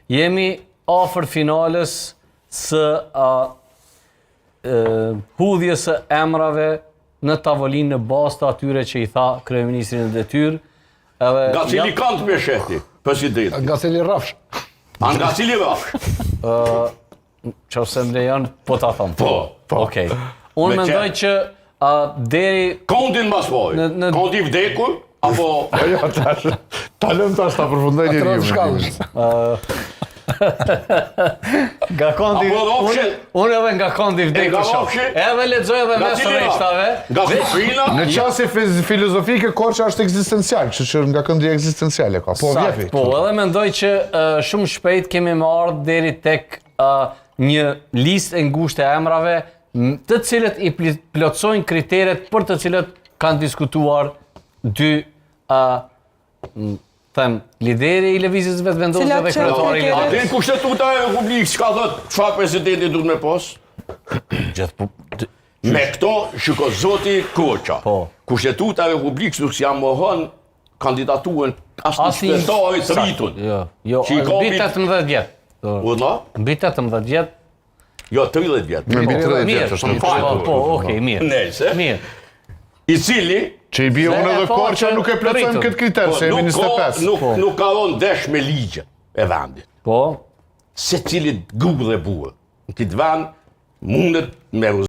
Jemi afër finales së hudhjes së emrave në tavolinë në bazë të atyre që i tha kryeministri në detyrë. Nga cili kant me shehti, presidenti? Nga cili rrafsh? Nga cili rrafsh? Qofse më lejon, po ta them. Po. Okej. Unë mendoj që deri Kontin mbas poj. Konti vdekur apo Jo, ta lëm tash ta përfundoj njeriu. Nga kondi, unë edhe nga kondi vdekur shoh. Edhe lexoj edhe mes rreshtave. Nga Shqipëria. Në qasje filozofike Korça është ekzistencial, kështu që nga këndi ekzistenciale ka. Po vjepi. Po, edhe mendoj që shumë shpejt kemi më ardhur deri tek një listë e ngushtë e emrave, të cilët i plotësojnë kriteret për të cilët kanë diskutuar dy lideri i lëvizjes vetëvendosur dhe kryetari i lëvizjes. Atë kushtetuta e Republikës çka thotë, çfarë presidenti duhet me pas? Me këto shiko zoti Korça. Kushtetuta e Republikës nuk s'ja mohon kandidaturën as një shtetari të rritur. Jo, mbi 18 vjet. Mbi 18 vjet. Jo, 30 vjet. Mbi 30 vjet është në fakt. Po, okej, mirë. Mirë. I cili që i bie unë edhe Korça nuk e plotësojmë këtë kriter, se jemi 25. Nuk ka dhënë desh me ligje e vendit. Po. Se cili grup dhe burë. Në këtë vend mundet me